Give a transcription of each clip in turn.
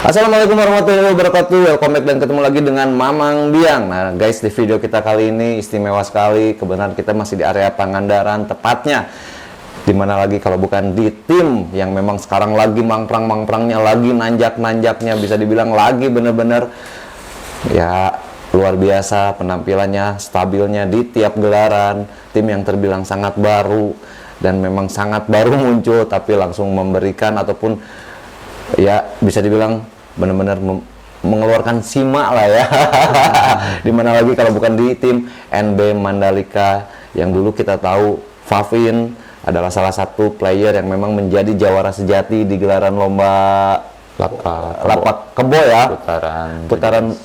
Assalamualaikum warahmatullahi wabarakatuh. Welcome back dan ketemu lagi dengan Mamang Biang. Nah guys, di video kita kali ini istimewa sekali. Kebenaran kita masih di area Pangandaran, tepatnya dimana lagi kalau bukan di tim yang memang sekarang lagi mangprang-mangprangnya, lagi nanjak-nanjaknya, bisa dibilang lagi bener-bener ya luar biasa penampilannya, stabilnya di tiap gelaran. Tim yang terbilang sangat baru dan memang sangat baru muncul, tapi langsung memberikan ataupun ya bisa dibilang benar-benar mengeluarkan simak lah ya. Dimana lagi kalau bukan di tim NB Mandalika yang dulu kita tahu Favin adalah salah satu player yang memang menjadi jawara sejati di gelaran lomba lapak kebo ya, putaran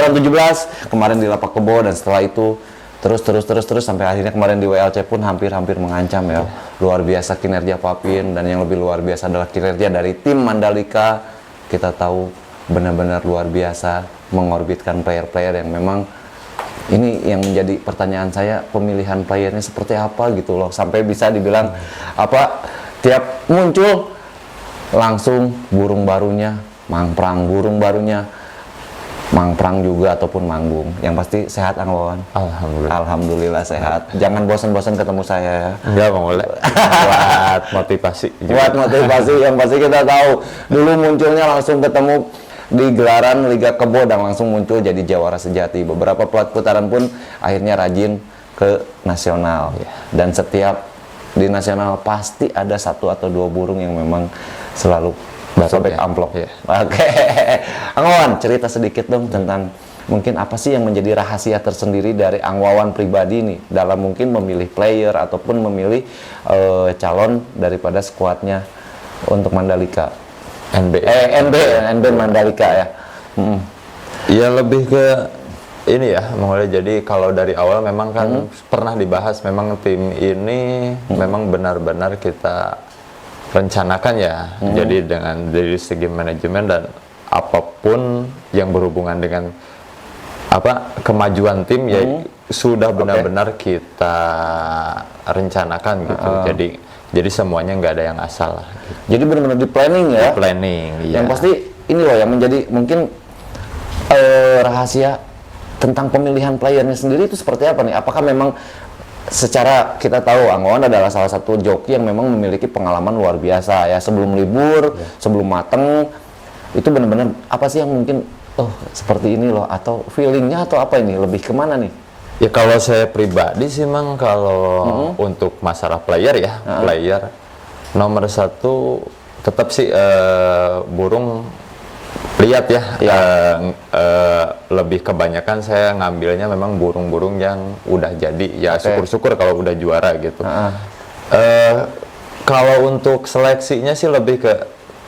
17 kemarin di lapak kebo, dan setelah itu terus sampai akhirnya kemarin di WLC pun hampir mengancam ya. Luar biasa kinerja Papin, dan yang lebih luar biasa adalah kinerja dari tim Mandalika. Kita tahu benar-benar luar biasa mengorbitkan player-player yang memang ini yang menjadi pertanyaan saya, pemilihan playernya seperti apa gitu loh, sampai bisa dibilang apa, tiap muncul langsung burung barunya mangprang, burung barunya mangprang juga ataupun manggung. Yang pasti sehat Ang Wawan? Alhamdulillah sehat. Jangan bosan-bosan ketemu saya ya. Enggak boleh. Buat motivasi juga. Buat motivasi, yang pasti kita tahu dulu munculnya langsung ketemu di gelaran Liga Kebo dan langsung muncul jadi jawara sejati. Beberapa putaran pun akhirnya rajin ke nasional. Dan setiap di nasional pasti ada 1 atau 2 burung yang memang selalu sobek amplop. Oke. Ang Wawan, cerita sedikit dong tentang mungkin apa sih yang menjadi rahasia tersendiri dari Ang Wawan pribadi nih dalam mungkin memilih player ataupun memilih calon daripada skuadnya untuk Mandalika. NB Mandalika ya. Ya lebih ke ini ya, mulai jadi kalau dari awal memang kan pernah dibahas, memang tim ini memang benar-benar kita rencanakan ya. Jadi dari segi manajemen dan apapun yang berhubungan dengan apa kemajuan tim ya sudah benar-benar kita rencanakan gitu. Jadi semuanya nggak ada yang asal lah, gitu. Jadi benar-benar di planning ya. Di planning. Yang pasti ini loh yang menjadi mungkin rahasia tentang pemilihan playernya sendiri itu seperti apa nih? Apakah memang secara kita tahu Ang Wawan adalah salah satu joki yang memang memiliki pengalaman luar biasa ya, sebelum libur, sebelum mateng itu benar-benar apa sih yang mungkin seperti ini loh, atau feelingnya atau apa ini lebih kemana nih? Ya kalau saya pribadi sih memang kalau untuk masalah player ya, player nomor 1 tetap sih burung lihat ya, lebih kebanyakan saya ngambilnya memang burung-burung yang udah jadi ya. Syukur-syukur kalau udah juara gitu. Kalau untuk seleksinya sih lebih ke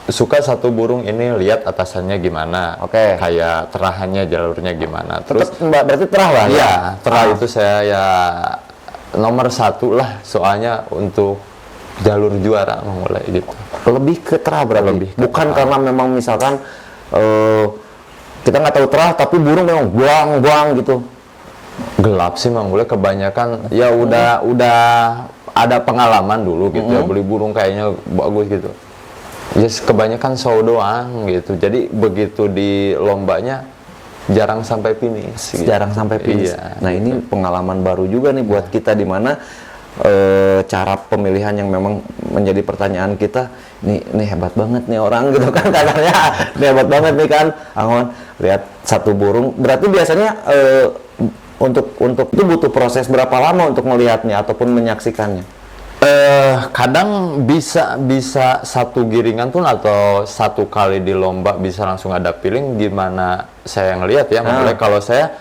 suka satu burung ini lihat atasannya gimana, kayak terahannya, jalurnya gimana. Terus berarti terah lah ya, terah itu saya ya nomor 1 lah, soalnya untuk jalur juara mulai gitu. Lebih ke terah berarti, lebih ke bukan terah. karena memang misalkan kita nggak tahu terah tapi burung memang buang gitu. Gelap sih Mang, mulai kebanyakan ya udah ada pengalaman dulu gitu ya, beli burung kayaknya bagus gitu. Kebanyakan show doang gitu. Jadi begitu di lombanya jarang sampai finish. Gitu. Jarang sampai finish. Iya. Nah ini pengalaman baru juga nih buat kita, di mana cara pemilihan yang memang menjadi pertanyaan kita. Ini hebat banget nih orang gitu kan katanya. Ini hebat banget nih kan Ang Wawan, lihat satu burung. Berarti biasanya untuk itu butuh proses berapa lama untuk melihatnya ataupun menyaksikannya? Kadang bisa satu giringan pun atau satu kali di lomba bisa langsung ada feeling gimana saya ngelihat ya. Mulai kalau saya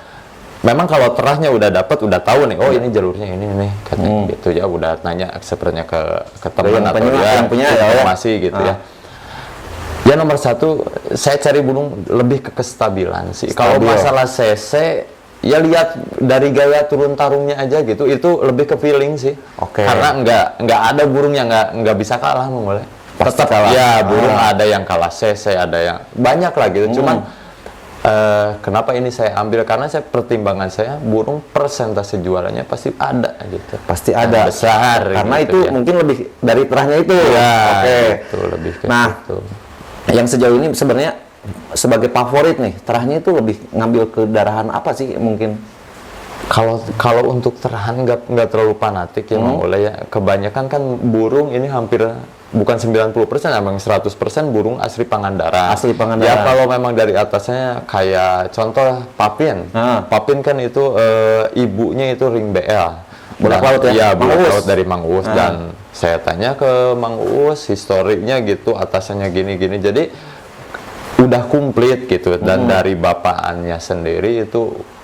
memang kalau terahnya udah dapat, udah tahu nih, ini jalurnya ini nih katanya gitu ya, udah nanya sepertinya ke teman atau yang punya informasi gitu ya. Ya nomor 1 saya cari burung lebih ke kestabilan sih. Kalau masalah CC ya lihat dari gaya turun tarungnya aja gitu, itu lebih ke feeling sih. Karena nggak ada burung yang nggak bisa kalah mulai. Tetap kalah. Ya burung ada yang kalah CC, ada yang banyak lah gitu. Cuman kenapa ini saya ambil, karena pertimbangan saya burung persentase juaranya pasti ada gitu. Pasti ada. Besar. Karena gitu, itu ya. Mungkin lebih dari terahnya itu. Ya, itu lebih ke nah, itu. Yang sejauh ini sebenarnya sebagai favorit nih, terahnya itu lebih ngambil ke darahan apa sih mungkin? Kalau untuk terahan nggak terlalu fanatik ya Mang Ule ya. Kebanyakan kan burung ini hampir bukan 90%, emang 100% burung asli Pangandaran. Asli Pangandaran. Ya kalau memang dari atasnya kayak contoh papin. Papin kan itu ibunya itu ring BL. Bulat laut ya? Iya, Mang bulat Uus. laut dari Mang Uus. Dan saya tanya ke Mang Uus historinya gitu, atasannya gini-gini. Jadi udah komplit gitu. Dan dari bapaannya sendiri itu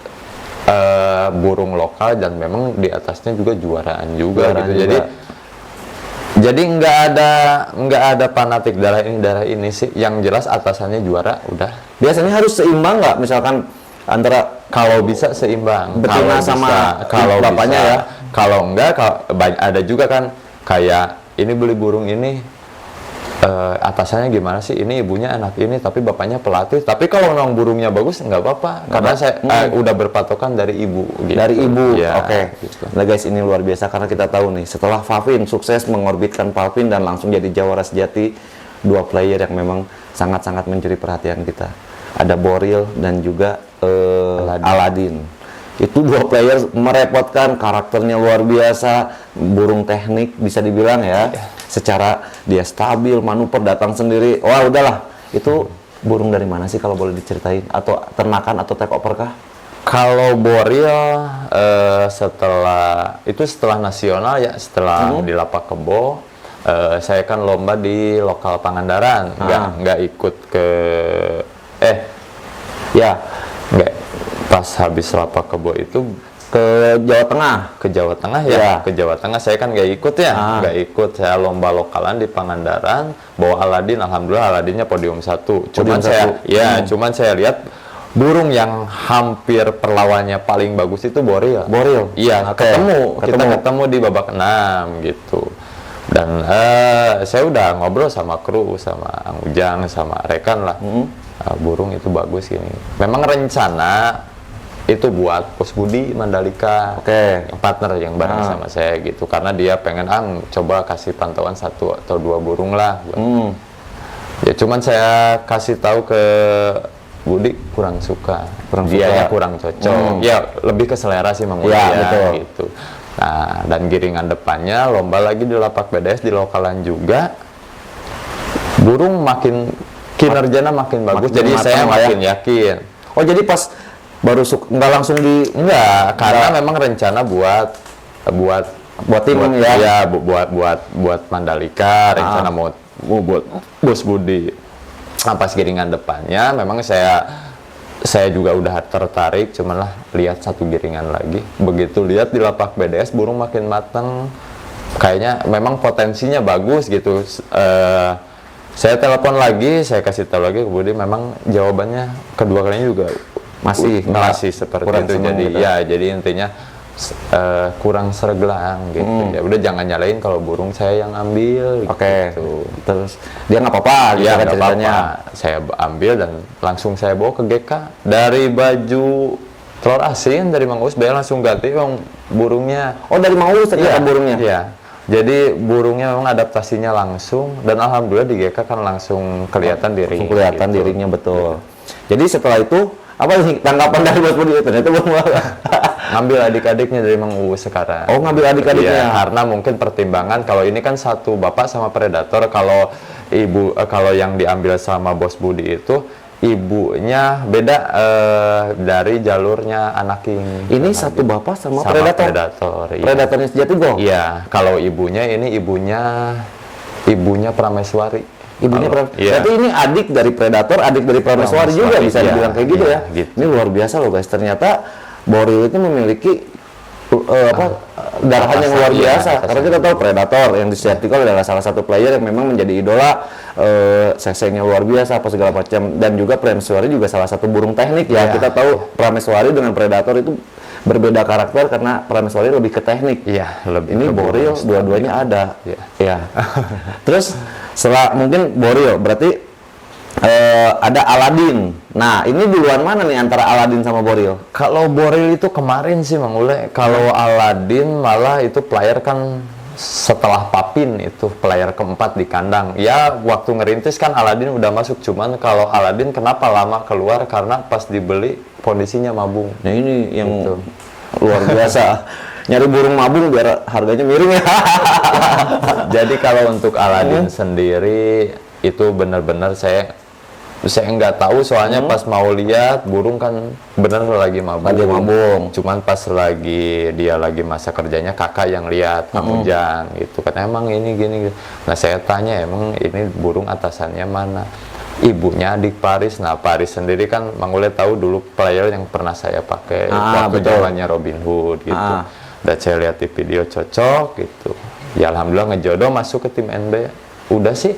burung lokal dan memang di atasnya juga juaraan juga gitu. Juga. Jadi nggak ada fanatik darah ini sih. Yang jelas atasannya juara udah. Biasanya harus seimbang nggak? Misalkan antara Kalau bisa seimbang. betina sama kalau bapaknya bisa, ya. Kalau enggak, ada juga kan kayak ini beli burung ini. Atasannya gimana sih? Ini ibunya anak ini, tapi bapaknya pelatih. Tapi kalau memang burungnya bagus, nggak apa-apa. Karena saya udah berpatokan dari ibu. Gitu. Dari ibu, Ya, oke. gitu. Nah guys, ini luar biasa karena kita tahu nih, setelah Favin sukses mengorbitkan Palvin dan langsung jadi jawara sejati, dua player yang memang sangat-sangat mencuri perhatian kita. Ada Boril dan juga Aladin. Itu dua player merepotkan, karakternya luar biasa, burung teknik bisa dibilang ya. Secara dia stabil, manuver, datang sendiri. Wah udahlah, itu burung dari mana sih kalau boleh diceritain? Atau ternakan atau take over kah? Kalau Boril setelah nasional ya, setelah di Lapak Kebo, saya kan lomba di lokal Pangandaran, nggak ikut ke Ya, nggak pas habis Lapak Kebo itu ke Jawa Tengah. ke Jawa Tengah ya, Ya. ke Jawa Tengah saya kan nggak ikut ya, nggak ikut. Saya lomba lokalan di Pangandaran, bawa Aladin, alhamdulillah Aladinnya podium 1. Cuman cuman saya lihat burung yang hampir perlawannya paling bagus itu Boril. Boril? Iya, Oke. kita ketemu di babak 6 gitu. Dan saya udah ngobrol sama kru, sama Ang Ujang, sama rekan lah. Burung itu bagus ini. Memang rencana itu buat Bos Budi Mandalika, yang partner yang bareng sama saya gitu, karena dia pengen coba kasih pantauan 1 atau 2 burung lah. Ya cuman saya kasih tahu ke Budi kurang suka, dia kurang cocok. Ya lebih ke selera sih Mang Uli ya, gitu. Nah, dan giringan depannya lomba lagi di Lapak BDS di lokalan juga. Burung kinerjanya makin bagus, jadi saya makin yakin. Oh jadi pas baru nggak langsung Enggak, karena memang rencana buat tim ya. buat Mandalika, rencana mau buat Bos Budi. Nah, pas giringan depannya memang saya juga udah tertarik, cuman lah lihat 1 giringan lagi. Begitu lihat di Lapak BDS burung makin matang. Kayaknya memang potensinya bagus gitu. Saya telepon lagi, saya kasih tahu lagi ke Budi, memang jawabannya kedua kalinya juga masih seperti itu. Jadi gitu. Jadi intinya kurang sergelang gitu. Ya udah jangan nyalain kalau burung saya yang ambil. Gitu. Terus dia nggak apa-apa gitu kan ceritanya. Saya ambil dan langsung saya bawa ke GK. Dari baju telur asin dari Mang Uus, dia langsung ganti burungnya. Oh dari Mang Uus ternyata burungnya? Iya. Jadi burungnya memang adaptasinya langsung, dan alhamdulillah di GK kan langsung kelihatan dirinya. Kelihatan gitu. Dirinya betul. Jadi setelah itu apa sih tanggapan dari Bos Budi? Ternyata ngambil adik-adiknya dari Mang Uus sekarang. Oh ngambil adik-adiknya? Karena mungkin pertimbangan kalau ini kan satu bapak sama predator. Kalau kalau yang diambil sama Bos Budi itu ibunya beda dari jalurnya anak king. Ini satu bapak sama predator. Iya. Predatornya sejati go? Iya. Kalau ibunya Prameswari. Berarti ini adik dari predator, adik dari Prameswari juga bisa dibilang kayak gitu ya. Gitu. Ini luar biasa loh guys. Ternyata Boril itu memiliki darahan yang luar biasa. Karena kita tahu predator yang disebutkan adalah salah satu player yang memang menjadi idola, sesengnya luar biasa apa segala macam, dan juga Prameswari juga salah satu burung teknik ya. Kita tahu Prameswari dengan predator itu berbeda karakter karena Prameswari lebih ke teknik. Iya, lebih. Ini Boril dua-duanya ada. Ya. Terus setelah mungkin Boril berarti ada Aladin. Nah, ini duluan mana nih antara Aladin sama Boril? Kalau Boril itu kemarin sih Mang Ule. Kalau Aladin malah itu player kan setelah Papin itu player keempat di kandang. Ya waktu ngerintis kan Aladin udah masuk, cuman kalau Aladin kenapa lama keluar karena pas dibeli kondisinya mabung. Nah ini yang Gitu. luar biasa. Nyari burung mabung biar harganya miring ya. Jadi kalau untuk Aladin sendiri itu benar-benar saya nggak tahu, soalnya pas mau lihat burung kan bener lagi mabung. Lagi mabung. Cuman pas dia lagi masa kerjanya kakak yang lihat, Kang Ujang gitu kan, emang ini gini. Nah saya tanya emang ini burung atasannya mana? Ibunya adik Paris. Nah Paris sendiri kan Mang Ule tahu dulu player yang pernah saya pakai waktu betul. zamannya Robin Hood gitu. Dan saya lihat di video cocok gitu. Ya alhamdulillah ngejodoh masuk ke tim NB. Udah sih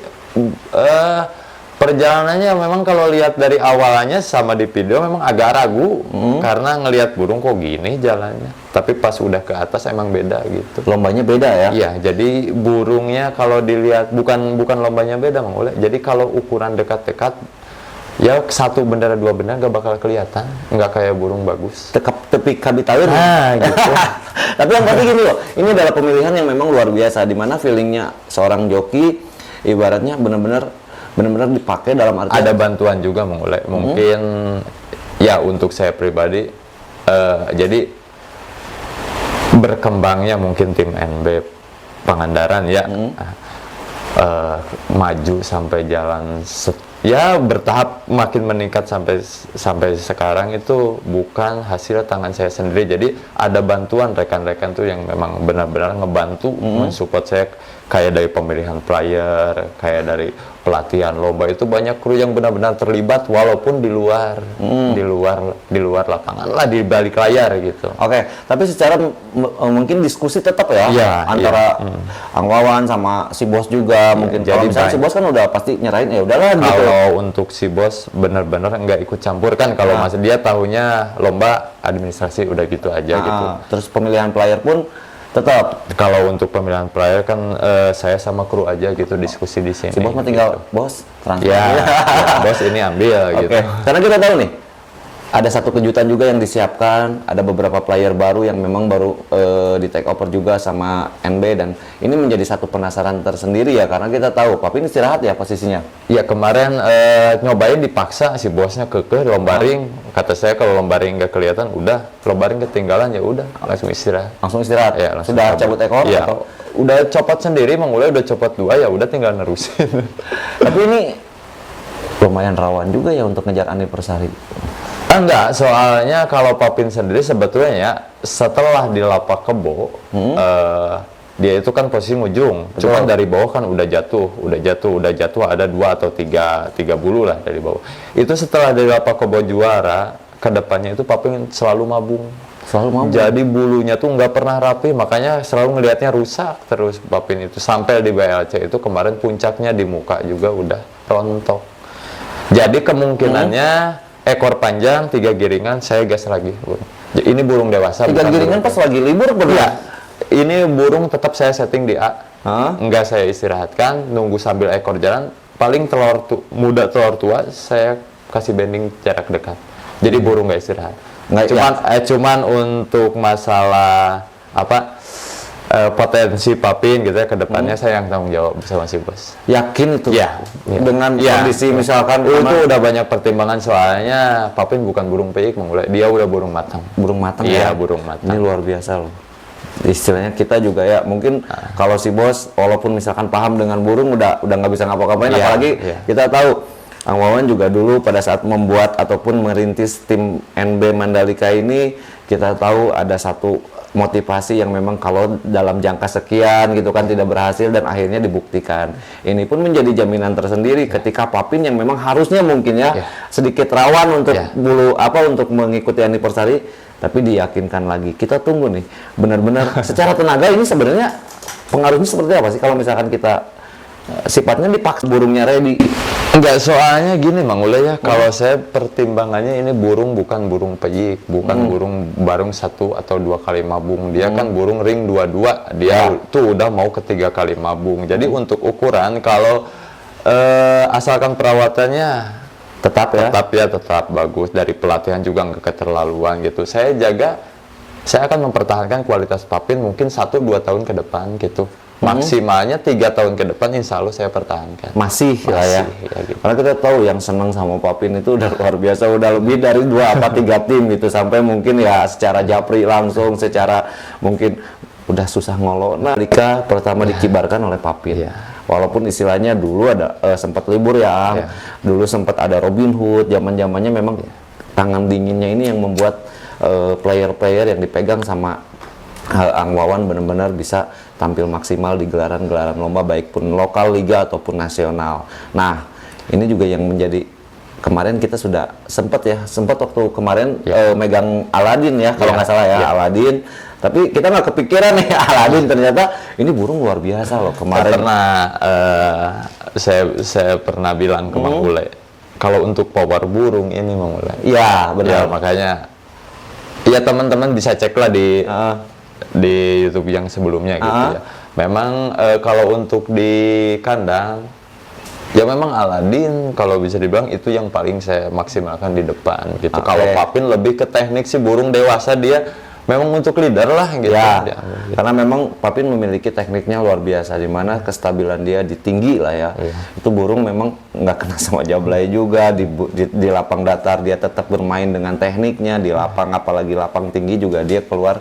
perjalanannya memang kalau lihat dari awalnya sama di video memang agak ragu karena ngelihat burung kok gini jalannya. Tapi pas udah ke atas emang beda gitu. Lombanya beda ya? Iya, jadi burungnya kalau dilihat bukan lombanya beda Mang Ule. Jadi kalau ukuran dekat-dekat ya satu bendera dua bendera nggak bakal kelihatan, nggak kayak burung bagus. Tepi kabitawir. Nah, gitu. Tapi yang pasti gini loh, ini adalah pemilihan yang memang luar biasa, dimana feelingnya seorang joki ibaratnya benar-benar dipakai dalam arti Ada bantuan juga Mang Ule. Mungkin ya untuk saya pribadi jadi berkembangnya mungkin tim NB Pangandaran ya maju sampai jalan ya bertahap makin meningkat sampai sekarang itu bukan hasil tangan saya sendiri. Jadi ada bantuan rekan-rekan tuh yang memang benar-benar ngebantu mensupport saya, kayak dari pemilihan player, kayak dari pelatihan lomba, itu banyak kru yang benar-benar terlibat walaupun di luar lapangan lah, di balik layar gitu. Oke, tapi secara mungkin diskusi tetap ya, Iya, antara Ang Wawan sama si bos juga mungkin. Kalau jadi misalnya si bos kan udah pasti nyerahin ya udahlah gitu. Kalau untuk si bos benar-benar nggak ikut campur kan, kalau masih dia tahunya lomba administrasi udah gitu aja gitu. Terus pemilihan player pun tetap. Kalau untuk pemilihan player kan saya sama kru aja gitu diskusi di sini. Si bos mah tinggal bos transfer. Ya, bos ini ambil gitu. Oke, karena kita tahu nih ada satu kejutan juga yang disiapkan, ada beberapa player baru yang memang baru di take over juga sama NB, dan ini menjadi satu penasaran tersendiri ya, karena kita tahu Papin istirahat ya posisinya. Ya kemarin nyobain dipaksa si bosnya kekeh lomba ring. Kata saya kalau lomba ring nggak kelihatan, udah lomba ring ketinggalan ya udah langsung istirahat. Langsung istirahat. Ya, langsung Sudah cabut ekor ya, atau? udah copot sendiri, udah copot 2 ya udah tinggal nerusin. Tapi ini lumayan rawan juga ya untuk ngejar anniversary. Enggak, soalnya kalau Papin sendiri sebetulnya ya setelah di lapak kebo dia itu kan posisi ngujung, cuman dari bawah kan udah jatuh ada 2 atau 3 bulu lah dari bawah. Itu setelah dari lapak kebo juara, kedepannya itu Papin selalu mabung. Jadi bulunya tuh nggak pernah rapi, makanya selalu ngelihatnya rusak terus Papin itu. Sampai di BLC itu kemarin puncaknya di muka juga udah rontok. Jadi kemungkinannya ekor panjang, 3 giringan, saya gas lagi. Ini burung dewasa. 3 giringan pas lagi libur berdua? Ya, ini burung tetap saya setting di A. Enggak saya istirahatkan, nunggu sambil ekor jalan. Paling muda telur tua, saya kasih bending jarak dekat. Jadi burung nggak istirahat. Cuman untuk masalah potensi Papin gitu ya, kedepannya saya yang tanggung jawab bersama si bos. Yakin itu? Ya, dengan kondisi misalkan itu udah banyak pertimbangan, soalnya Papin bukan burung peik, dia udah burung matang. Burung matang ya? Iya, burung matang. Ini luar biasa loh. Istilahnya kita juga ya, mungkin kalau si bos walaupun misalkan paham dengan burung udah nggak bisa ngapa-ngapain, apalagi kita tahu Ang Wawan juga dulu pada saat membuat ataupun merintis tim NB Mandalika ini, kita tahu ada satu motivasi yang memang kalau dalam jangka sekian gitu kan tidak berhasil dan akhirnya dibuktikan. Ini pun menjadi jaminan tersendiri ketika Papin yang memang harusnya mungkin sedikit rawan untuk untuk mengikuti anniversary, tapi diyakinkan lagi. Kita tunggu nih, benar-benar secara tenaga ini sebenarnya pengaruhnya seperti apa sih kalau misalkan kita sifatnya dipaksa burungnya ready? Enggak, soalnya gini Mang Ule ya, kalau saya pertimbangannya ini burung bukan burung peyik, bukan burung 1 atau 2 kali mabung. Dia kan burung ring 22, dia tuh udah mau ke 3 kali mabung. Jadi untuk ukuran kalau asalkan perawatannya tetap bagus, dari pelatihan juga nggak keterlaluan gitu. Saya akan mempertahankan kualitas Papin mungkin 1-2 tahun ke depan gitu. maksimalnya 3 tahun ke depan insya Allah saya pertahankan. Masih lah ya. Ya gitu. Karena kita tahu yang senang sama Papin itu udah luar biasa, udah lebih dari 2 apa 3 tim gitu, sampai mungkin ya secara japri langsung, secara mungkin udah susah ngolok. Nah, Lika pertama dikibarkan oleh Papin. Walaupun istilahnya dulu ada sempat libur ya. Dulu sempat ada Robin Hood, zaman-zamannya memang tangan dinginnya ini yang membuat player-player yang dipegang sama Ang Wawan benar-benar bisa tampil maksimal di gelaran-gelaran lomba, baik pun lokal, liga ataupun nasional. Nah, ini juga yang menjadi kemarin kita sudah sempat waktu kemarin megang Aladin ya, kalau nggak salah ya, Aladin. Tapi kita nggak kepikiran nih Aladin, ternyata ini burung luar biasa loh kemarin. Saya pernah bilang ke Mang Ule, kalau untuk power burung ini Mang Ule. Iya, benar. Ya, makanya ya teman-teman bisa cek lah di YouTube yang sebelumnya gitu ya. Memang kalau untuk di kandang ya memang Aladin kalau bisa dibilang itu yang paling saya maksimalkan di depan gitu. Kalau Papin lebih ke teknik sih, burung dewasa dia memang untuk leader lah gitu. Ya, karena memang Papin memiliki tekniknya luar biasa, di mana kestabilan dia di tinggi lah ya. Itu burung memang nggak kena sama jablay juga, di lapang datar dia tetap bermain dengan tekniknya, di lapang apalagi lapang tinggi juga dia keluar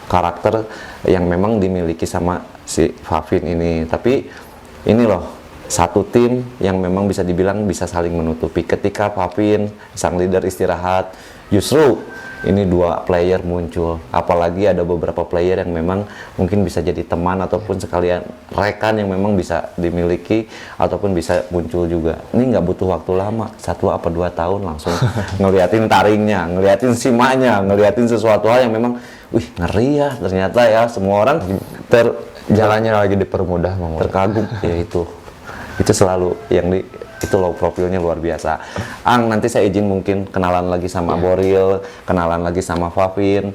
karakter yang memang dimiliki sama si Fafin ini. Tapi ini loh, satu tim yang memang bisa dibilang bisa saling menutupi. Ketika Papin sang leader istirahat, justru ini 2 player muncul, apalagi ada beberapa player yang memang mungkin bisa jadi teman ataupun sekalian rekan yang memang bisa dimiliki ataupun bisa muncul juga. Ini nggak butuh waktu lama, 1 apa 2 tahun langsung ngeliatin taringnya, ngeliatin simaknya, ngeliatin sesuatu hal yang memang wih ngeri ya ternyata ya. Semua orang jalannya lagi dipermudah, terkagum ya. Itu selalu yang itu low profilnya luar biasa. Ang, nanti saya izin mungkin kenalan lagi sama Boril, kenalan lagi sama Fafin,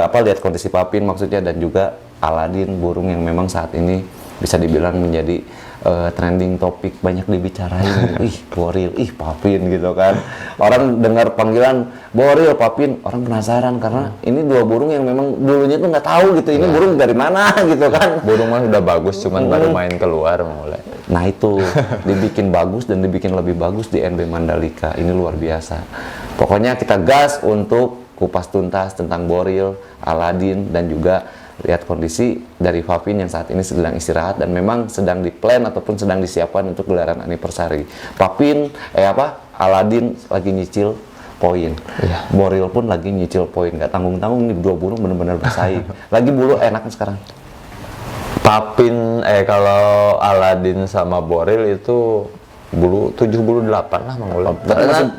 lihat kondisi Papin maksudnya, dan juga Aladin, burung yang memang saat ini bisa dibilang menjadi trending topik, banyak dibicarain. Ih Boril, ih Papin gitu kan. Orang dengar panggilan Boril, Papin, orang penasaran karena ini 2 burung yang memang dulunya tuh nggak tahu gitu, ini burung dari mana gitu kan. Burung mah udah bagus, cuman baru main keluar mulai. Nah itu dibikin bagus dan dibikin lebih bagus di NB Mandalika, ini luar biasa. Pokoknya kita gas untuk kupas tuntas tentang Boril, Aladin, dan juga lihat kondisi dari Fafin yang saat ini sedang istirahat dan memang sedang diplan ataupun sedang disiapkan untuk gelaran anniversary. Papin, Aladin lagi nyicil poin. Boril pun lagi nyicil poin, nggak tanggung-tanggung nih, 2 burung benar-benar bersaing. Lagi bulu enak sekarang. Papin, kalau Aladin sama Boril itu bulu 7 bulu 8 lah Mang Ule.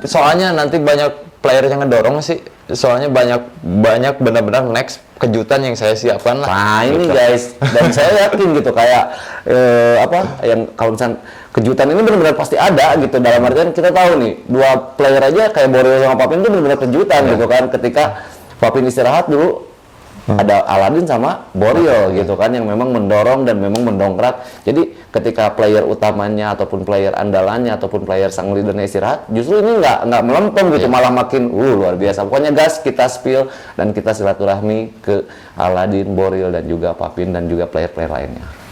Soalnya nanti banyak player yang ngedorong sih. Soalnya banyak benar-benar next kejutan yang saya siapkan lah. Nah ini guys, dan saya yakin gitu kayak yang kalau misalnya kejutan ini benar-benar pasti ada gitu. Dalam artian kita tahu nih 2 player aja kayak Boril sama Papin itu benar-benar kejutan gitu kan. Ketika Papin istirahat dulu, ada Aladin sama Boril gitu kan, yang memang mendorong dan memang mendongkrak. Jadi ketika player utamanya ataupun player andalannya ataupun player sang leadernya istirahat, justru ini nggak melempem gitu, malah makin luar biasa. Pokoknya gas, kita spill dan kita silaturahmi ke Aladin, Boril, dan juga Papin dan juga player-player lainnya.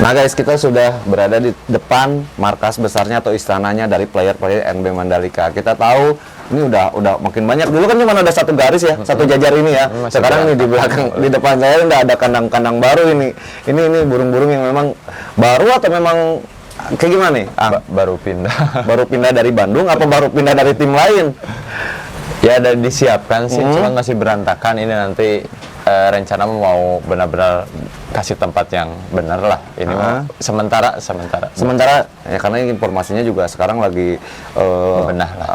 Nah guys, kita sudah berada di depan markas besarnya atau istananya dari player-player NB Mandalika. Kita tahu ini udah makin banyak. Dulu kan cuma ada satu garis ya, satu jajar ini ya. Sekarang nih di belakang, di depan saya udah ada kandang-kandang baru ini. Ini burung-burung yang memang baru atau memang kayak gimana nih? Baru pindah. Baru pindah dari Bandung apa baru pindah dari tim lain? Ya, ada disiapkan sih, cuman masih berantakan. Ini nanti rencana mau benar-benar kasih tempat yang benar lah. Ini mau sementara Ya karena informasinya juga sekarang lagi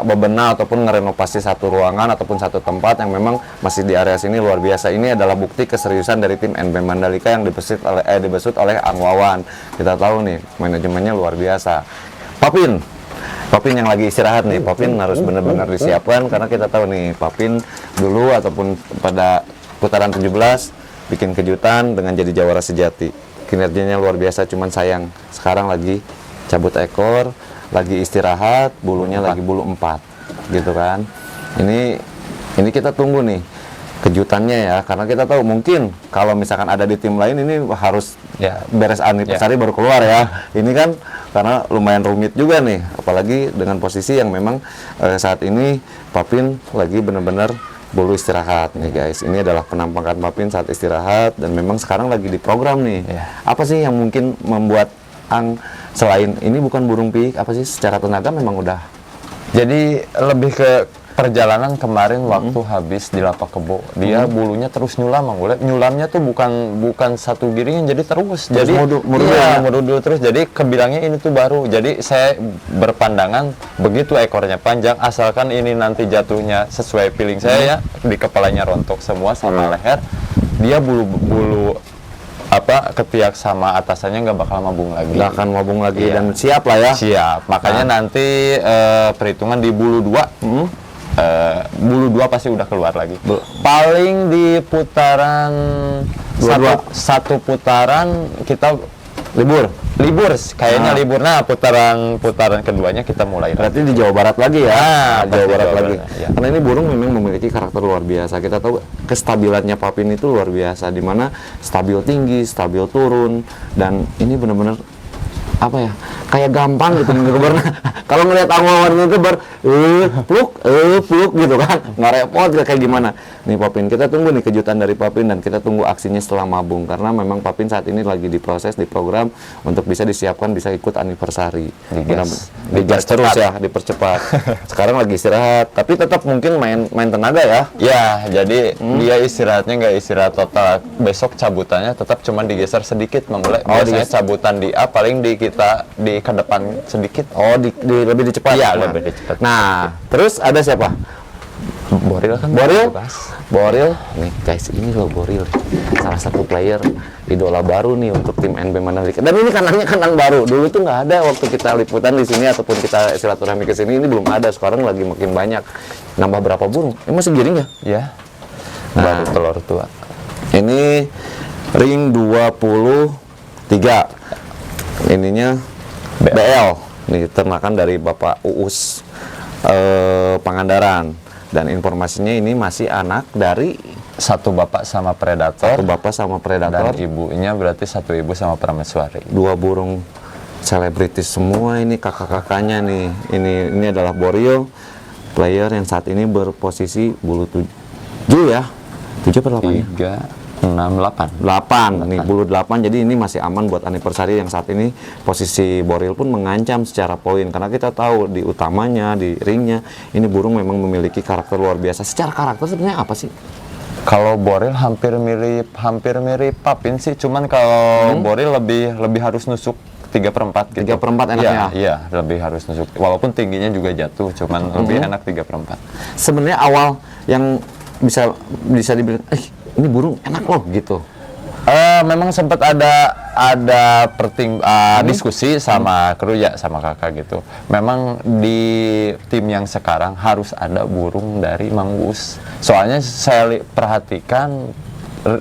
bebenah ataupun ngerenovasi satu ruangan ataupun satu tempat yang memang masih di area sini luar biasa. Ini adalah bukti keseriusan dari tim NB Mandalika yang dibesut oleh Ang Wawan. Kita tahu nih manajemennya luar biasa. Papin yang lagi istirahat nih, Papin harus benar-benar disiapkan karena kita tahu nih Papin dulu ataupun pada putaran 17 bikin kejutan dengan jadi jawara sejati. Kinerjanya luar biasa, cuman sayang sekarang lagi cabut ekor, lagi istirahat, bulunya lagi bulu 4 gitu kan. Ini kita tunggu nih kejutannya ya, karena kita tahu mungkin kalau misalkan ada di tim lain ini harus beres anniversary baru keluar ya. Ini kan karena lumayan rumit juga nih, apalagi dengan posisi yang memang saat ini Papin lagi benar-benar bulu istirahat nih guys. Ini adalah penampakan Papin saat istirahat dan memang sekarang lagi di program nih. Apa sih yang mungkin membuat Ang selain ini bukan burung pik, apa sih secara tenaga memang udah? Jadi lebih ke perjalanan kemarin waktu habis di Lapak Kebo, dia bulunya terus nyulam, nyulamnya tuh bukan satu giringan, jadi terus jadi merudul terus, jadi kebilangnya ini tuh baru. Jadi saya berpandangan begitu ekornya panjang, asalkan ini nanti jatuhnya sesuai feeling saya ya, di kepalanya rontok semua sama leher, dia bulu ketiak sama atasannya nggak bakal mabung lagi. Nggak akan mabung lagi dan siap lah ya. Siap. Makanya nanti perhitungan di bulu 2. Bulu 2 pasti udah keluar lagi. Paling di putaran satu putaran kita libur kayaknya libur. Nah, putaran keduanya kita mulai. Berarti di Jawa Barat lagi ya. Jawa Barat lagi. Ya. Karena ini burung memang memiliki karakter luar biasa. Kita tahu kestabilannya Papin itu luar biasa, di mana stabil tinggi, stabil turun, dan ini benar-benar kayak gampang gitu bener-bener. Kalau ngelihat Ang Wawan itu pluk gitu kan, nggak repot kayak gimana. Nih Papin, kita tunggu nih kejutan dari Papin dan kita tunggu aksinya setelah mabung, karena memang Papin saat ini lagi diproses, diprogram untuk bisa disiapkan bisa ikut anniversary. Digas terus ya, dipercepat. Sekarang lagi istirahat, tapi tetap mungkin main tenaga ya. Ya, jadi dia istirahatnya nggak istirahat total. Besok cabutannya tetap cuma digeser sedikit, biasanya cabutan di A, paling di kita di ke depan sedikit. Lebih dicepat. Iya, lebih dicepat. Nah, terus ada siapa? Boril kan. Boril. Nih guys, ini loh Boril. Salah satu player idola baru nih untuk tim NB Mandalika. Dan ini kandangnya kandang baru. Dulu tuh nggak ada waktu kita liputan di sini ataupun kita silaturahmi ke sini. Ini belum ada. Sekarang lagi makin banyak. Nambah berapa burung? Masih giring ya? Iya. Baru telur tua. Ini ring 23. Ininya BL. Nih ternakan dari Bapak Uus Pangandaran. Dan informasinya ini masih anak dari satu bapak sama predator. Dan ibunya berarti satu ibu sama prameswari. 2 burung selebritis semua ini, kakak-kakaknya nih. Ini adalah Boril, player yang saat ini berposisi bulu 7 ya. 7 per 8 ya? 6, 8 nih, bulu 8. Jadi ini masih aman buat anniversary yang saat ini posisi Boril pun mengancam secara poin, karena kita tahu di utamanya, di ringnya ini burung memang memiliki karakter luar biasa. Secara karakter sebenarnya apa sih? Kalau Boril hampir mirip Papin sih, cuman kalau Boril lebih harus nusuk 3/4 gitu. 3/4 enaknya? Iya, lebih harus nusuk. Walaupun tingginya juga jatuh, cuman lebih enak 3/4. Sebenarnya awal yang bisa dibilang, ini burung enak loh gitu. Memang sempat ada diskusi sama kru ya, sama kakak gitu. Memang di tim yang sekarang harus ada burung dari Manggus. Soalnya saya perhatikan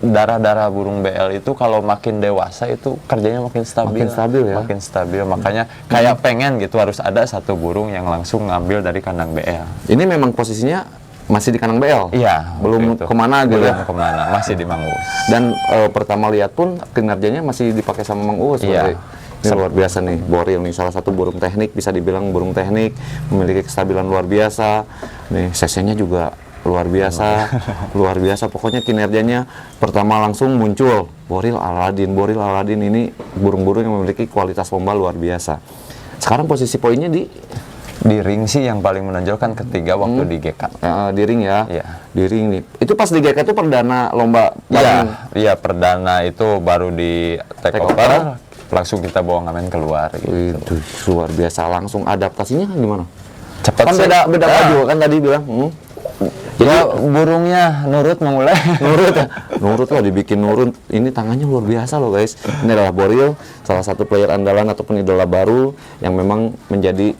darah-darah burung BL itu kalau makin dewasa itu kerjanya makin stabil ya. Makin stabil, makanya kayak pengen gitu harus ada satu burung yang langsung ngambil dari kandang BL. Ini memang posisinya masih di Kanang BL? Iya. Belum waktu itu. kemana gitu Belum ya? kemana, masih di Mang Uus. Dan pertama lihat pun kinerjanya masih dipakai sama Mang Uus. Iya. Ini luar biasa nih, Boril nih salah satu burung teknik, bisa dibilang burung teknik, memiliki kestabilan luar biasa. Nih CC-nya juga luar biasa, luar biasa. Pokoknya kinerjanya pertama langsung muncul Boril Aladin. Boril Aladin ini burung-burung yang memiliki kualitas lomba luar biasa. Sekarang posisi poinnya di Ring sih yang paling menonjolkan ketiga waktu di GK. di ring ya. Iya. Di ring nih. Itu pas di GK itu perdana lomba Iya, iya perdana itu baru di take over, langsung kita bawa ngamen keluar gitu. Itu luar biasa, langsung adaptasinya gimana? Cepat Kan sih. beda Ya. baju kan tadi bilang. Jadi burungnya nurut memulai. Nurut ya? Nurut lah, dibikin nurut. Ini tangannya luar biasa loh guys. Ini adalah Boril, salah satu player andalan ataupun idola baru yang memang menjadi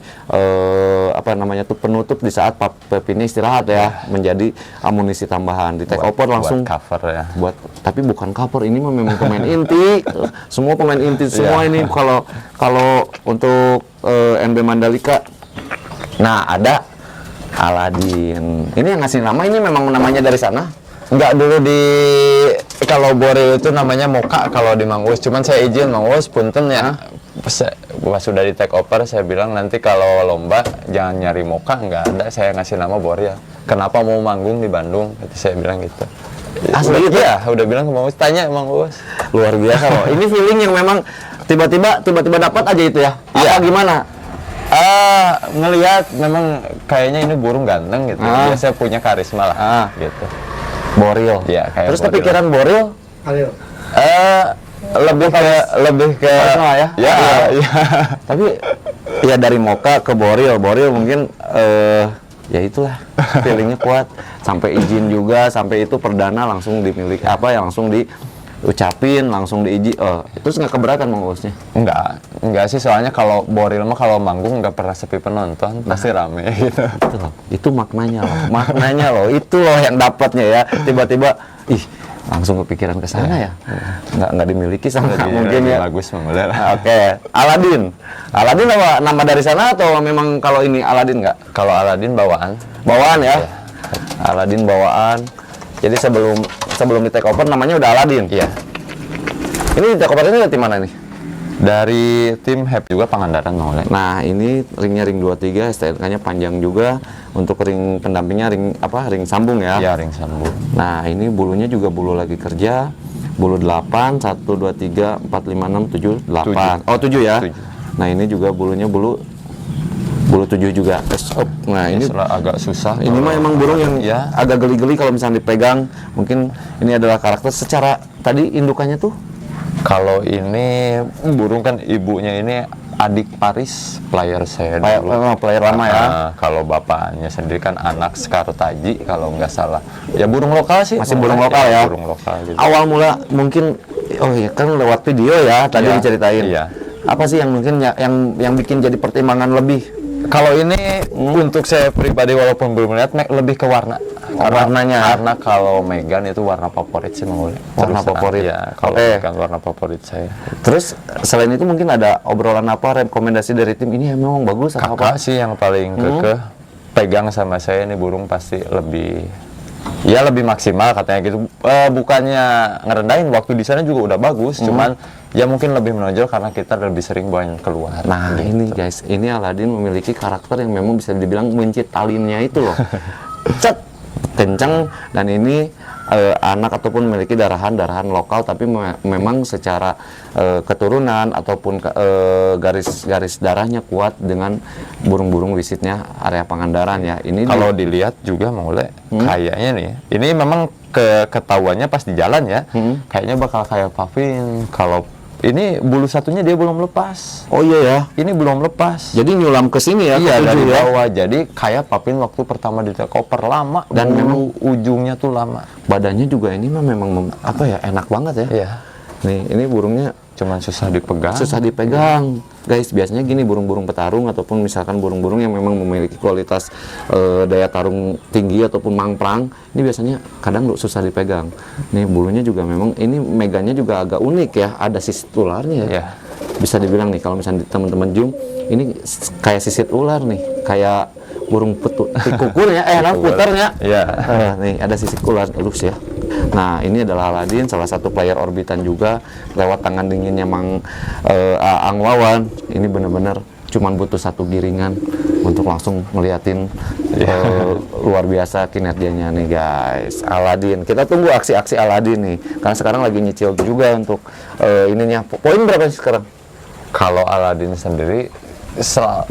apa namanya tuh penutup di saat Pep ini istirahat ya, menjadi amunisi tambahan di take over langsung buat cover ya. tapi bukan cover, ini mah memang pemain inti. Semua pemain inti semua ini kalau untuk NB Mandalika. Nah, ada Aladin. Ini yang ngasih nama, ini memang namanya dari sana? Enggak, dulu kalau Boril itu namanya Moka kalau di Mang Uus. Cuman saya izin Mang Uus punten ya. Pas sudah di take over saya bilang nanti kalau lomba jangan nyari Moka, enggak ada, saya ngasih nama Boril. Kenapa mau manggung di Bandung? Saya bilang gitu. Asli gitu ya? Udah bilang ke Mang Uus, tanya Mang Uus. Luar biasa loh. Ini feeling yang memang tiba-tiba dapat aja itu ya. Iya, gimana? Ngelihat memang kayaknya ini burung ganteng gitu. Biasa punya karisma lah gitu. Boril. Iya, kayak Terus Boril. kepikiran Boril? lebih ke Karisma ya? Ya, ya. Tapi ya dari Moka ke Boril mungkin ya itulah feelingnya kuat. Sampai izin juga, sampai itu perdana langsung dimiliki langsung diucapin, langsung diizin. Terus nggak keberatan Mang Uusnya? Enggak sih, soalnya kalau Boril mah kalau manggung nggak pernah sepi penonton, pasti rame gitu. Itu maknanya loh, itu loh yang dapatnya ya. Tiba-tiba langsung kepikiran ke sana ya. Nggak dimiliki sama mungkin ya. Bagus memulai. Oke. Aladin nama dari sana atau memang kalau ini Aladin nggak? Kalau Aladin bawaan Ya. Aladin bawaan. Jadi sebelum di take over namanya udah Aladin. Iya. Ini di take over ini dari mana nih? Dari tim Happy juga Pangandaran mulai. Nah, ini ringnya ring 23, STNK-nya panjang juga. Untuk ring pendampingnya ring sambung ya. Iya, ring sambung. Nah, ini bulunya juga bulu lagi kerja. Bulu 8, 1, 2, 3, 4, 5, 6, 7, 8. Oh, 7 ya? 7. Nah, ini juga bulunya bulu 7 juga. Nah, ini agak susah. Ini mah emang burung yang agak geli-geli kalau misalnya dipegang. Mungkin ini adalah karakter secara tadi indukannya tuh. Kalau ini burung kan ibunya ini adik Paris, player saya dulu. Player lama ya. Kalau bapaknya sendiri kan anak Skartaji kalau nggak salah. Ya burung lokal sih. Masih burung lokal ya. Burung lokal gitu. Awal mula mungkin kan lewat video ya tadi diceritain. Iya. Apa sih yang mungkin yang bikin jadi pertimbangan lebih? Kalau ini untuk saya pribadi walaupun belum lihat lebih ke warna. Warnanya. Karena kalau Megan itu warna favorit sih Mang Uli. Warna favorit. Ya, kalau Megan warna favorit saya. Terus selain itu mungkin ada obrolan apa, rekomendasi dari tim ini yang memang bagus atau Kakak apa? sih yang paling kekeh pegang sama saya ini burung pasti lebih maksimal katanya gitu. Bukannya ngerendahin, waktu di sana juga udah bagus, cuman ya mungkin lebih menonjol karena kita lebih sering banyak keluar. Nah, ini guys, ini Aladin memiliki karakter yang memang bisa dibilang mencit talinnya itu loh. Cet kenceng, dan ini anak ataupun memiliki darahan lokal, tapi memang secara keturunan ataupun garis darahnya kuat dengan burung-burung wisitnya area Pangandaran ya. Ini kalau dilihat juga Mang Ule kayaknya nih, ini memang ketahuannya pas di jalan ya, kayaknya bakal kayak Pavin. Kalau ini bulu satunya dia belum lepas. Oh iya ya, ini belum lepas. Jadi nyulam ke sini ya? Iya, dari bawah. Jadi kayak Papin waktu pertama di koper lama, dan memang ujungnya tuh lama. Badannya juga ini mah memang enak banget ya. Iya. Nih, ini burungnya cuman susah dipegang. Guys, biasanya gini burung-burung petarung ataupun misalkan burung-burung yang memang memiliki kualitas daya tarung tinggi ataupun mangprang, ini biasanya kadang susah dipegang. Nih bulunya juga memang ini meganya juga agak unik ya, ada sisit ularnya ya. Yeah. Bisa dibilang nih kalau misalnya teman-teman zoom, ini kayak sisit ular nih, kayak burung tikukurnya, puternya. Iya. Nih ada sisik ular halus ya. Nah ini adalah Aladin, salah satu player orbitan juga lewat tangan dinginnya Ang Wawan. Ini bener-bener cuman butuh satu giringan untuk langsung ngeliatin luar biasa kinerjanya nih guys. Aladin, kita tunggu aksi-aksi Aladin nih, karena sekarang lagi nyicil juga untuk ininya. Poin berapa sih sekarang? Kalau Aladin sendiri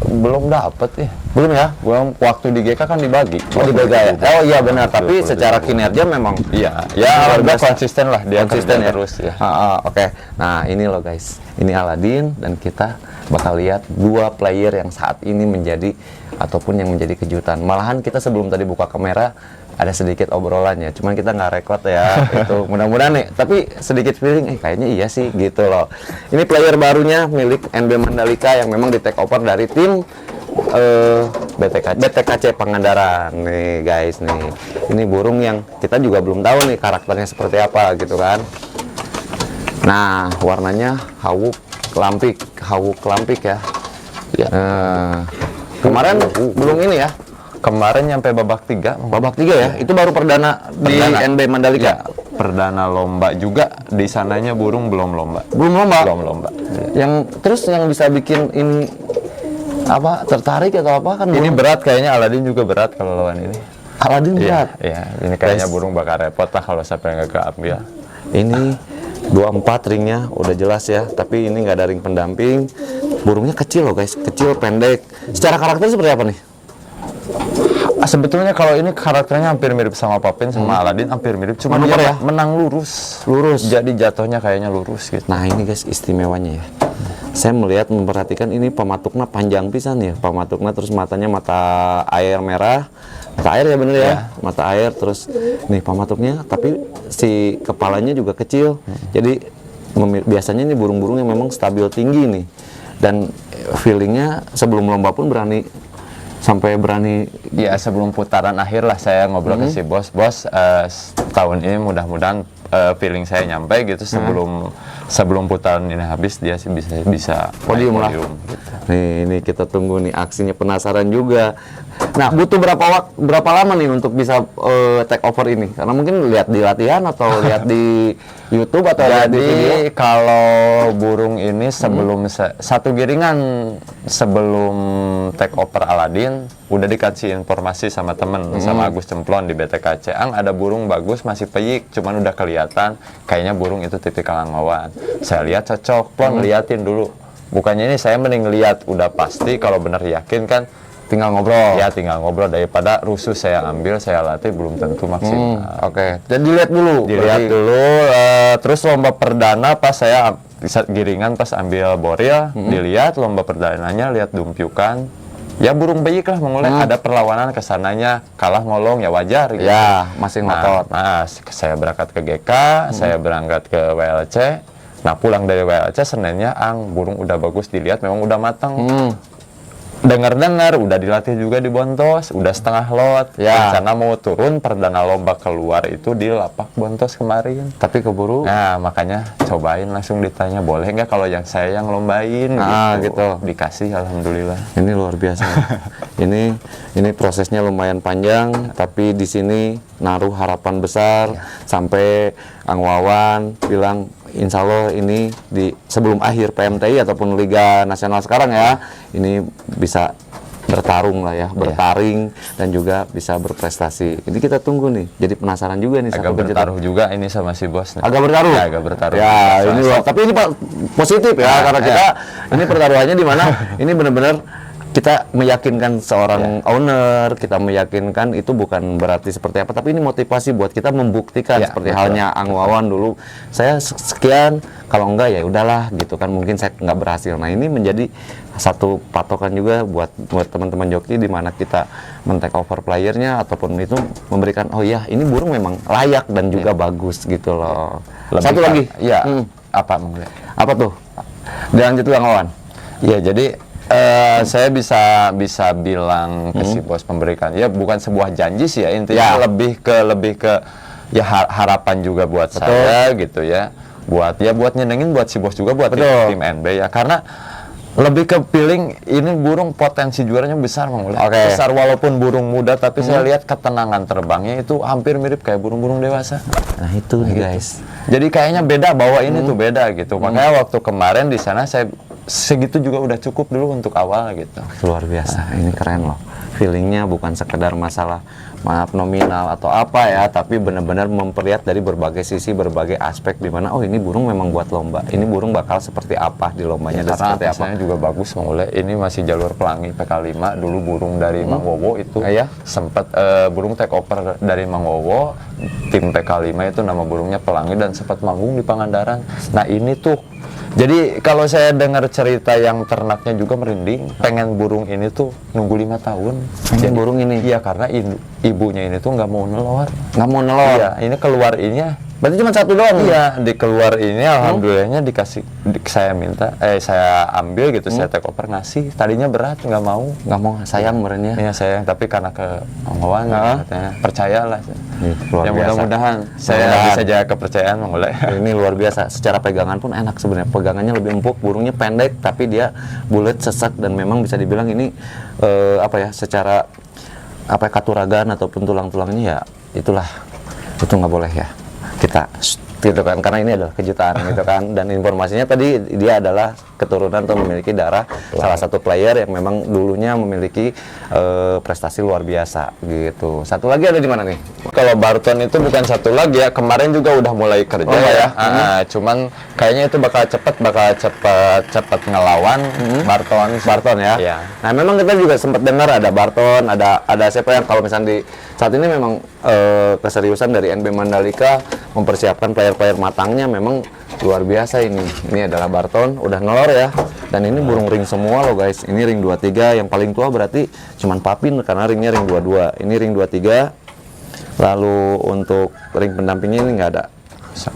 belum dapat ya. Belum ya? Belum, waktu di GK kan dibagi. Oh dibagi ya? Oh iya benar, tapi secara kinerja memang iya. Ya alhamdulillah konsisten lah, dia konsisten ya? terus ya. Oke. Nah ini loh guys, ini Aladin, dan kita bakal lihat dua player yang saat ini menjadi ataupun yang menjadi kejutan. Malahan kita sebelum tadi buka kamera ada sedikit obrolannya, cuman kita nggak record ya. Itu mudah-mudahan nih, tapi sedikit feeling kayaknya iya sih gitu loh. Ini player barunya milik NB Mandalika yang memang di take over dari tim BTKC Pangandaran nih guys nih. Ini burung yang kita juga belum tahu nih karakternya seperti apa gitu kan. Nah warnanya hawuk kelampik ya. Ya. Kemarin belum ini ya. Kemarin nyampe babak 3. Babak 3 ya. Itu baru perdana di NB Mandalika. Ya, perdana lomba juga di sananya burung belum lomba. Belum lomba. Belum lomba. Yang terus yang bisa bikin ini apa tertarik atau apa kan? Ini berat kayaknya, Aladin juga berat kalau lawan ini. Aladin berat. Iya, ini kayaknya burung bakal repot lah kalau sampai nggak keambil. Ini 24 ringnya udah jelas ya, tapi ini nggak ada ring pendamping. Burungnya kecil loh guys, kecil pendek. Secara karakter seperti apa nih? Sebetulnya kalau ini karakternya hampir mirip sama Papin sama Aladin, hampir mirip, cuma Manuver dia ya? menang lurus. Jadi jatuhnya kayaknya lurus gitu. Nah ini guys istimewanya ya. Saya memperhatikan ini pematuknya panjang pisan ya, pematuknya, terus matanya mata air merah, mata air ya bener ya, mata air, terus nih pematuknya, tapi si kepalanya juga kecil. Jadi biasanya ini burung-burung yang memang stabil tinggi nih, dan feelingnya sebelum lomba pun berani. Ya sebelum putaran akhir lah saya ngobrol ke si bos, tahun ini mudah-mudahan feeling saya nyampe gitu, sebelum putaran ini habis dia sih bisa podium lah. Gitu. Nih ini kita tunggu nih aksinya, penasaran juga. Nah butuh berapa lama nih untuk bisa take over ini? Karena mungkin lihat di latihan atau lihat di YouTube atau lihat di video. Kalau burung ini sebelum satu giringan sebelum take over Aladin udah dikasih informasi sama temen sama Agus Cemplon di BTKC, ada burung bagus masih peyik, cuman udah kelihatan kayaknya burung itu tipikal Ang Wawan. Saya lihat cocok, Plon liatin dulu. Bukannya ini saya mending lihat udah pasti, kalau benar yakin kan Tinggal ngobrol. ya tinggal ngobrol daripada rusuh saya ambil saya latih belum tentu maksimal. Oke. Dan dilihat dulu. Terus lomba perdana pas saya giringan pas ambil boril, dilihat lomba perdananya, lihat dumpiukan. Ya burung peyik lah mengulek, ada perlawanan kesananya, kalah ngolong ya wajar gitu. Ya, masih ngotot. Nah, saya berangkat ke GK, saya berangkat ke WLC. Nah, pulang dari WLC Seninnya burung udah bagus dilihat, memang udah matang. Dengar-dengar udah dilatih juga di Bontos, udah setengah lot. Ya. Rencana mau turun perdana lomba keluar itu di lapak Bontos kemarin. Tapi keburu. Nah, makanya cobain, langsung ditanya boleh nggak kalau yang saya yang lombain gitu. Dikasih, alhamdulillah. Ini luar biasa. ini prosesnya lumayan panjang, tapi di sini naruh harapan besar sampai Ang Wawan bilang insya Allah ini sebelum akhir PMTI ataupun Liga Nasional sekarang ya, ini bisa bertarung lah ya, bertaring dan juga bisa berprestasi. Jadi kita tunggu nih. Jadi penasaran juga nih. Agak bertaruh juga ini sama si bos nih. Agak bertaruh? Ya, agak bertaruh. Ya, ini loh. Tapi ini Pak positif ya, karena kita ini pertaruhannya di mana? Ini benar-benar kita meyakinkan seorang owner, kita meyakinkan itu bukan berarti seperti apa, tapi ini motivasi buat kita membuktikan seperti halnya Ang Wawan dulu. Saya sekian, kalau enggak ya udahlah gitu kan, mungkin saya nggak berhasil. Nah ini menjadi satu patokan juga buat teman-teman joki di mana kita men-take over playernya ataupun itu memberikan oh ya ini burung memang layak dan juga bagus gitu loh. Satu lagi, apa tuh? Dilanjut Ang Wawan. Ya jadi saya bisa bilang ke si bos memberikan ya bukan sebuah janji sih ya, intinya lebih ke ya harapan juga buat saya gitu ya, buat nyenengin buat si bos juga buat tim NB ya, karena Lebih ke feeling ini burung potensi juaranya besar Mang Ule. Oke. Besar walaupun burung muda, tapi saya lihat ketenangan terbangnya itu hampir mirip kayak burung-burung dewasa. Nah itu nih guys. Jadi kayaknya beda, bawa ini tuh beda gitu. Makanya waktu kemarin di sana saya segitu juga udah cukup dulu untuk awal gitu. Luar biasa, ini keren loh. Feelingnya bukan sekedar masalah maaf nominal atau apa ya, tapi benar-benar memperlihat dari berbagai sisi, berbagai aspek di mana oh ini burung memang buat lomba. Ini burung bakal seperti apa di lombanya dan Karena seperti apa. atasannya juga bagus Mang Ule. Ini masih jalur pelangi PK5. Dulu burung dari Mang Wowo itu Iya. sempat burung take over dari Mang Wowo. Tim PK5 itu nama burungnya Pelangi dan sempat manggung di Pangandaran. Nah ini tuh, jadi kalau saya dengar cerita yang ternaknya juga merinding, pengen burung ini tuh nunggu 5 tahun. Pengen burung ini? Iya, karena ibunya ini tuh nggak mau nelor. Nggak mau nelor. Iya, ini keluar ininya. Berarti cuma satu doang. Iya, di keluar ini alhamdulillahnya dikasih, saya minta, saya ambil gitu, saya take over ngasih. Tadinya berat, nggak mau. Nggak mau, sayang merenya. Iya sayang, tapi karena kemauan katanya, percayalah. Luar Ya biasa. mudah-mudahan saya Mudah-mudahan. bisa jaga kepercayaan Mang Ule. Ini luar biasa. Secara pegangan pun enak sebenarnya. Pegangannya lebih empuk, burungnya pendek, tapi dia bulat, sesak, dan memang bisa dibilang ini apa ya? Secara apa ya, katuragan ataupun tulang-tulangnya ya itulah, itu nggak boleh ya kita gitu kan, karena ini adalah kejutan gitu kan. Dan informasinya tadi dia adalah keturunan atau memiliki darah salah satu player yang memang dulunya memiliki prestasi luar biasa gitu. Satu lagi ada di mana nih? Kalau Barton itu bukan satu lagi ya, kemarin juga udah mulai kerja ya. Cuman kayaknya itu bakal cepet ngelawan Barton ya. Iya. Nah, memang kita juga sempat dengar ada Barton, ada siapa yang kalau misalnya di saat ini memang keseriusan dari NB Mandalika mempersiapkan player-player matangnya memang luar biasa ini. Ini adalah Barton, udah nelor ya. Dan ini burung ring semua loh guys. Ini ring 23, yang paling tua berarti cuman Papin karena ringnya ring 22. Ini ring 23. Lalu untuk ring pendampingnya ini nggak ada.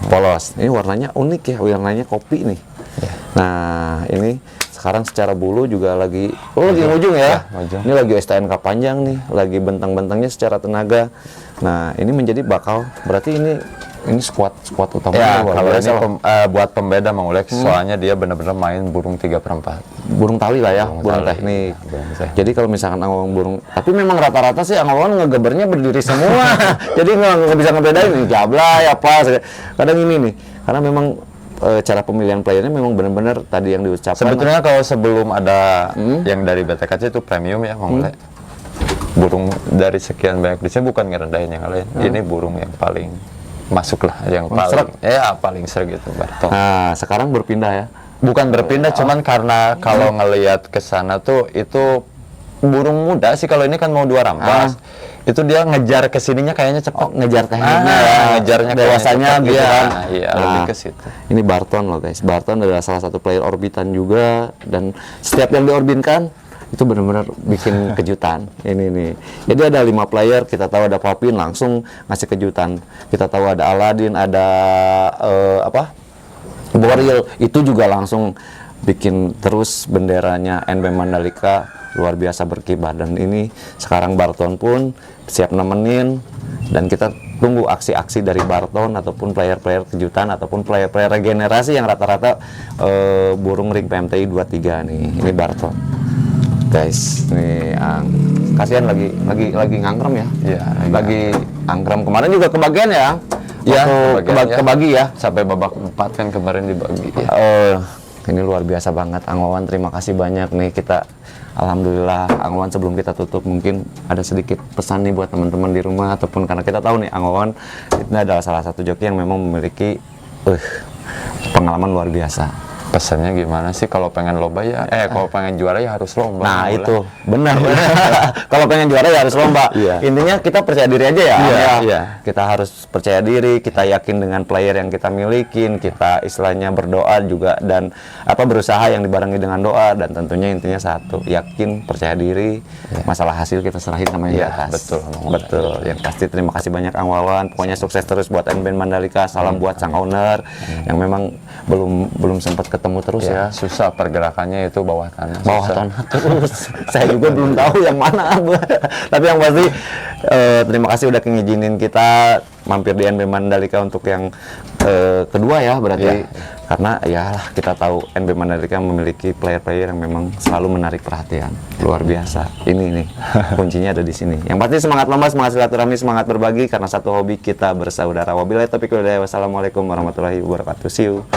Polos. Ini warnanya unik ya, warnanya kopi nih. Nah, ini sekarang secara bulu juga lagi lagi ujung ya. ujung. Ini lagi STNK panjang nih, lagi bentang-bentangnya secara tenaga. Nah, ini menjadi bakal berarti ini squad utamanya Ya, luar kalau biasa ini loh. buat pembeda Mang Ule, soalnya dia benar-benar main burung 3/4. Burung tali lah ya, burung tali, teknik. iya, burung teknik. Jadi kalau misalkan anglawan burung, tapi memang rata-rata sih anglawan ngegebernya berdiri semua. Jadi nggak bisa ngebedain ini jablay apa. Kadang ini nih, karena memang cara pemilihan playernya memang benar-benar tadi yang diucapkan. Sebetulnya kalau sebelum ada yang dari BTKC itu premium ya Mang Ule. Burung dari sekian banyak di sini bukan ngerendahin yang lain. Ini burung yang paling masuk lah, yang paling paling sering itu Barton. Nah, sekarang berpindah ya. Bukan berpindah, cuman karena kalau ngelihat ke sana tuh itu burung muda sih. Kalau ini kan mau 2 rampas. Itu dia ngejar ke sininya kayaknya cepat. Ngejar tekniknya ya, ngejarnya dewasanya kayaknya gitu cepet. kan. Iya, Nah, lebih ke situ. Ini Barton loh guys. Barton adalah salah satu player orbitan juga, dan setiap yang diorbitkan itu benar-benar bikin kejutan. Ini nih. Jadi ada 5 player, kita tahu ada Papin langsung ngasih kejutan. Kita tahu ada Aladin, ada Boril, itu juga langsung bikin terus benderanya NB Mandalika luar biasa berkibar. Dan ini sekarang Barton pun siap nemenin, dan kita tunggu aksi-aksi dari Barton ataupun player-player kejutan ataupun player-player regenerasi yang rata-rata burung ring PMTI 23 nih. Ini Barton. Guys, nih kasihan lagi ngangkrem ya. Iya, lagi angkrem. Kemarin juga kebagian ya. Iya, Waktu kebagi ya. Sampai babak 4 kan kemarin dibagi. Ya. Ini luar biasa banget Angwawan, terima kasih banyak nih. Kita alhamdulillah Angwawan, sebelum kita tutup mungkin ada sedikit pesan nih buat teman-teman di rumah, ataupun karena kita tahu nih Angwawan ini adalah salah satu joki yang memang memiliki pengalaman luar biasa. Pesannya gimana sih, kalau pengen lomba ya kalau pengen juara ya harus lomba. Nah itu benar. Kalau pengen juara ya harus lomba. Iya. Intinya kita percaya diri aja ya. Iya. Kita harus percaya diri, kita yakin dengan player yang kita milikin, kita istilahnya berdoa juga, dan berusaha yang dibarengi dengan doa, dan tentunya intinya satu, yakin, percaya diri. Masalah hasil kita serahin sama yang di atas. Betul. Yang pasti terima kasih banyak Angwawan. Pokoknya sukses terus buat NB Mandalika. Salam buat sang owner yang memang belum sempat ketemu ketemu terus ya. Susah pergerakannya itu bawah tanah. Bawah susah. tanah terus. Saya juga belum tahu yang mana, Bu. Tapi yang pasti terima kasih udah ngizinin kita mampir di NB Mandalika untuk yang kedua ya berarti. Karena ya kita tahu NB Mandalika memiliki player-player yang memang selalu menarik perhatian. Luar biasa. Ini nih kuncinya ada di sini. Yang pasti semangat lomba, semangat silaturahmi, semangat berbagi karena satu hobi kita bersaudara. Wabillahi taufiq wal hidayah. Wassalamualaikum warahmatullahi wabarakatuh. See you.